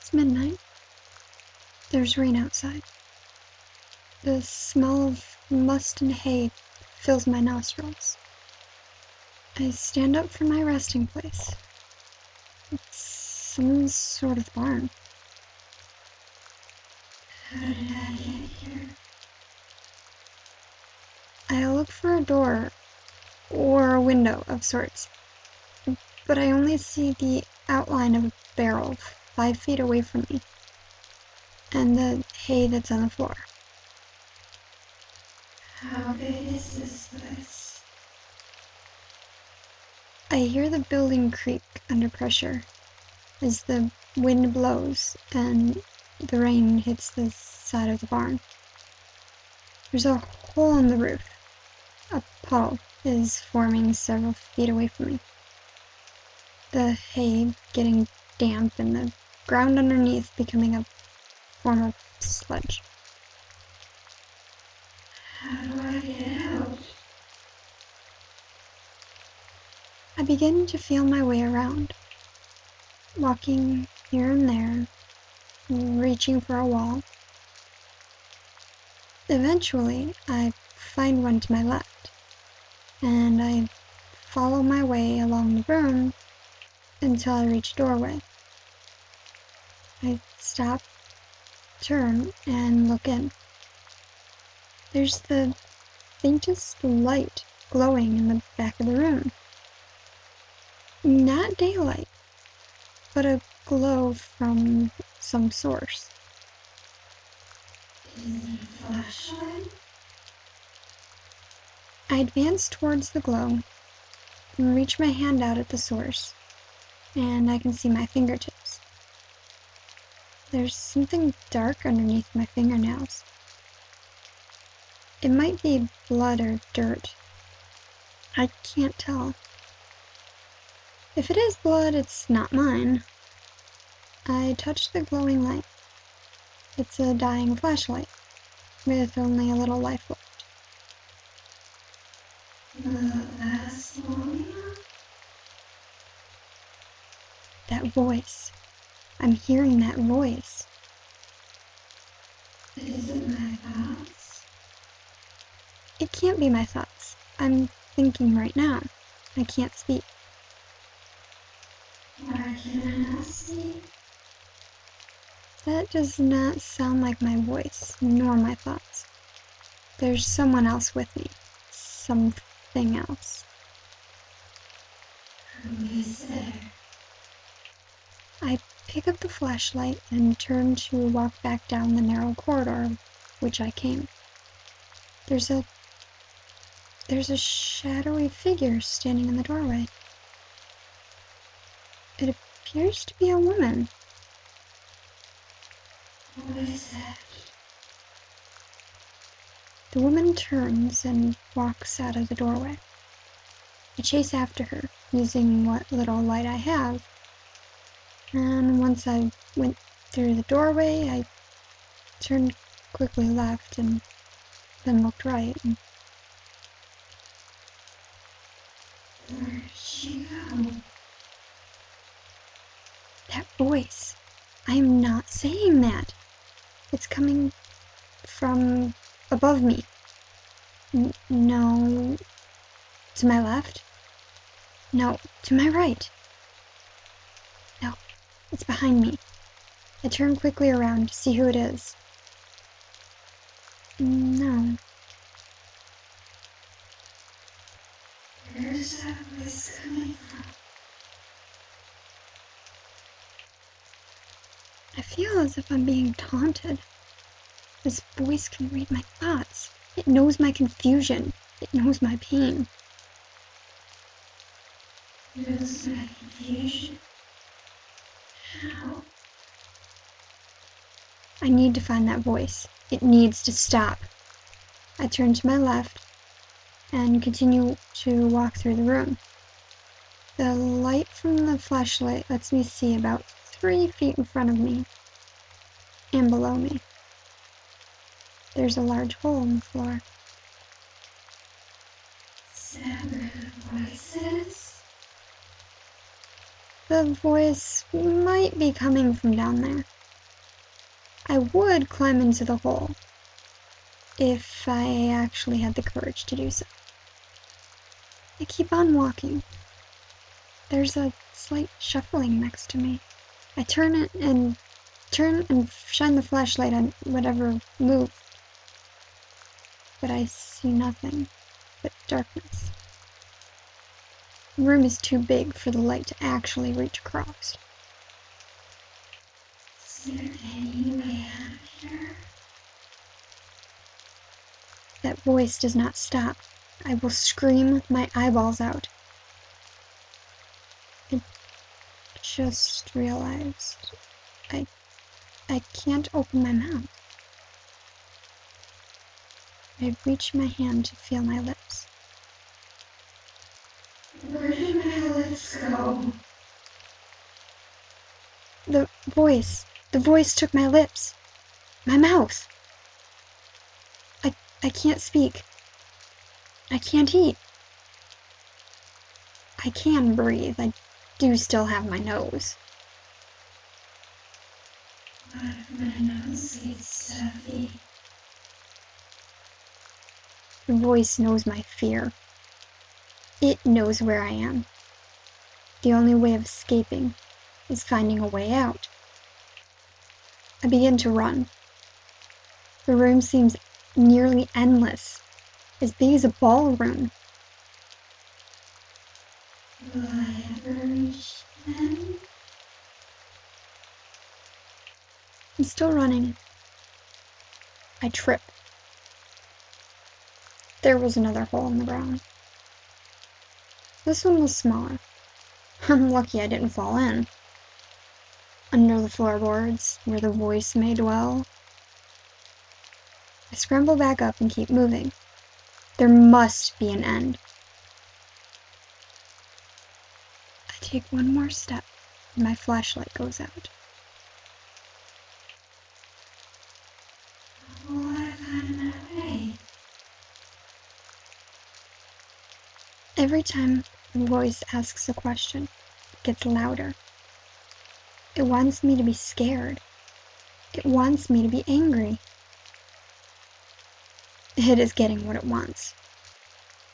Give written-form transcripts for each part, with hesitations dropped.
It's midnight. There's rain outside. The smell of must and hay fills my nostrils. I stand up from my resting place. It's some sort of barn. How did I get here? I look for a door or a window of sorts, but I only see the outline of a barrel 5 feet away from me, and the hay that's on the floor. How big is this place? I hear the building creak under pressure as the wind blows and the rain hits the side of the barn. There's a hole in the roof. A puddle is forming several feet away from me. The hay getting damp and the ground underneath becoming a form of sludge. How do I get out? I begin to feel my way around, walking here and there, reaching for a wall. Eventually, I find one to my left, and I follow my way along the room until I reach a doorway. I stop, turn, and look in. There's the faintest light glowing in the back of the room. Not daylight, but a glow from some source. Is it a flashlight? I advance towards the glow and reach my hand out at the source, and I can see my fingertips. There's something dark underneath my fingernails. It might be blood or dirt. I can't tell. If it is blood, it's not mine. I touch the glowing light. It's a dying flashlight, with only a little life left. Will it last long enough? That voice. I'm hearing that voice. Is it my thoughts? It can't be my thoughts. I'm thinking right now. I can't speak. Why can I not speak? That does not sound like my voice, nor my thoughts. There's someone else with me. Something else. Who is there? I pick up the flashlight and turn to walk back down the narrow corridor which I came. There's a shadowy figure standing in the doorway. It appears to be a woman. Who is that? The woman turns and walks out of the doorway. I chase after her, using what little light I have, and once I went through the doorway, I turned quickly left and then looked right. Where'd she go? That voice! I am not saying that! It's coming from above me. No. To my left? No. To my right? No. It's behind me. I turn quickly around to see who it is. No. Where's that voice coming from? I feel as if I'm being taunted. This voice can read my thoughts. It knows my confusion. It knows my pain. Knows my confusion? How? I need to find that voice. It needs to stop. I turn to my left and continue to walk through the room. The light from the flashlight lets me see about 3 feet in front of me and below me. There's a large hole in the floor. Is that where the voice is? The voice might be coming from down there. I would climb into the hole if I actually had the courage to do so. I keep on walking. There's a slight shuffling next to me. I turn and shine the flashlight on whatever moved, but I see nothing but darkness. The room is too big for the light to actually reach across. Is there any way out of here? That voice does not stop. I will scream my eyeballs out. I just realized I can't open my mouth. I reach my hand to feel my lips. Where did my lips go? The voice took my lips. My mouth. I can't speak. I can't eat. I can breathe. I do still have my nose. What if my nose gets stuffy? The voice knows my fear. It knows where I am. The only way of escaping is finding a way out. I begin to run. The room seems nearly endless, as big as a ballroom. Will I ever reach the end? I'm still running. I trip. There was another hole in the ground. This one was smaller. I'm lucky I didn't fall in. Under the floorboards, where the voice may dwell. I scramble back up and keep moving. There must be an end. I take one more step, and my flashlight goes out. How will I find my way? Every time the voice asks a question, it gets louder. It wants me to be scared. It wants me to be angry. It is getting what it wants.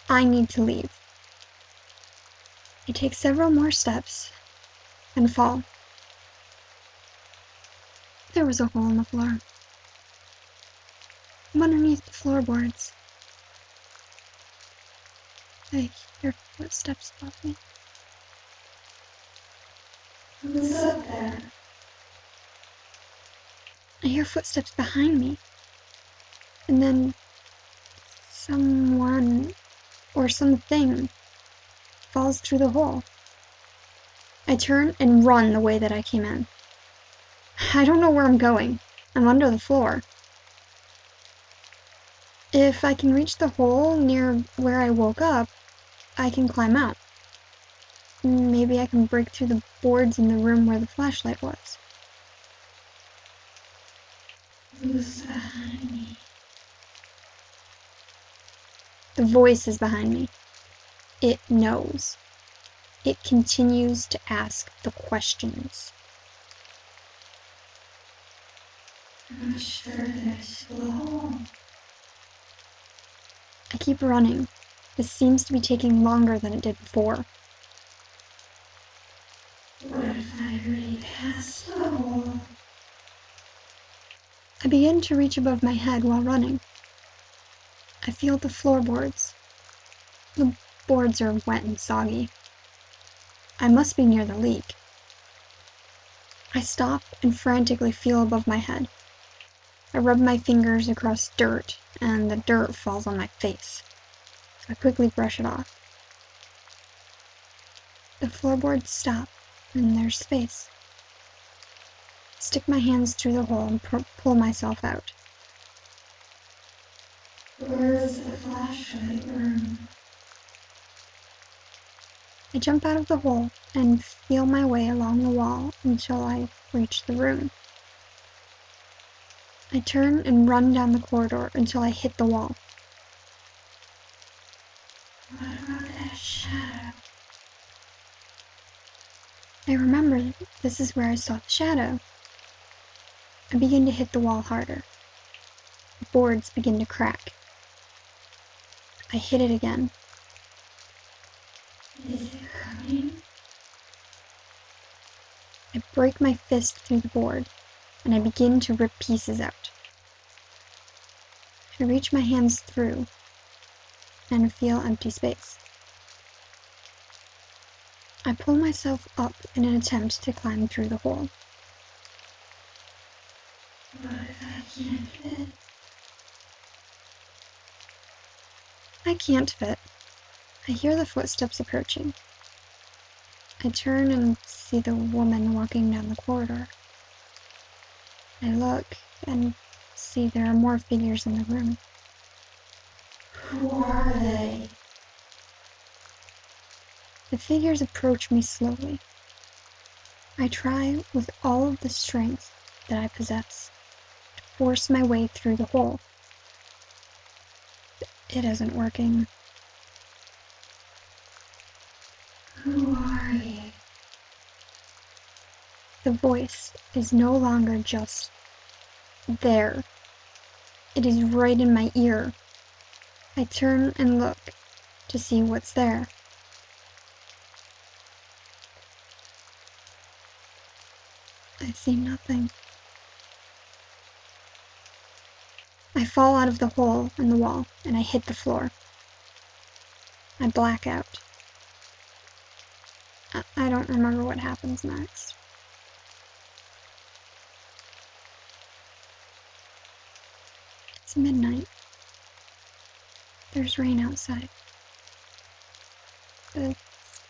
I need to leave. I take several more steps and fall. There was a hole in the floor. I'm underneath the floorboards. I hear footsteps above me. Who's up there? I hear footsteps behind me. And then someone or something falls through the hole. I turn and run the way that I came in. I don't know where I'm going. I'm under the floor. If I can reach the hole near where I woke up, I can climb out. Maybe I can break through the boards in the room where the flashlight was. Who's behind me? The voice is behind me. It knows. It continues to ask the questions. How much further to the hole? I keep running. This seems to be taking longer than it did before. What if I hurry past the hole? I begin to reach above my head while running. I feel the floorboards. The boards are wet and soggy. I must be near the leak. I stop and frantically feel above my head. I rub my fingers across dirt, and the dirt falls on my face. I quickly brush it off. The floorboards stop, and there's space. I stick my hands through the hole and pull myself out. Where's the flashlight room? I jump out of the hole and feel my way along the wall until I reach the room. I turn and run down the corridor until I hit the wall. What about that shadow? I remember this is where I saw the shadow. I begin to hit the wall harder. The boards begin to crack. I hit it again. Is it coming? I break my fist through the board, and I begin to rip pieces out. I reach my hands through and feel empty space. I pull myself up in an attempt to climb through the hole. What if I can't fit? I can't fit. I hear the footsteps approaching. I turn and see the woman walking down the corridor. I look and see there are more figures in the room. Who are they? The figures approach me slowly. I try with all of the strength that I possess to force my way through the hole. It isn't working. Who are you? The voice is no longer just there. It is right in my ear. I turn and look to see what's there. I see nothing. I fall out of the hole in the wall and I hit the floor. I black out. I don't remember what happens next. It's midnight. There's rain outside. The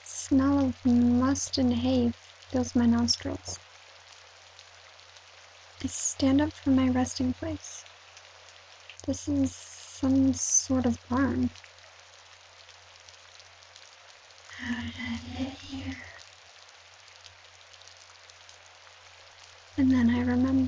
smell of must and hay fills my nostrils. I stand up from my resting place. This is some sort of barn. How did I get here? And then I remember.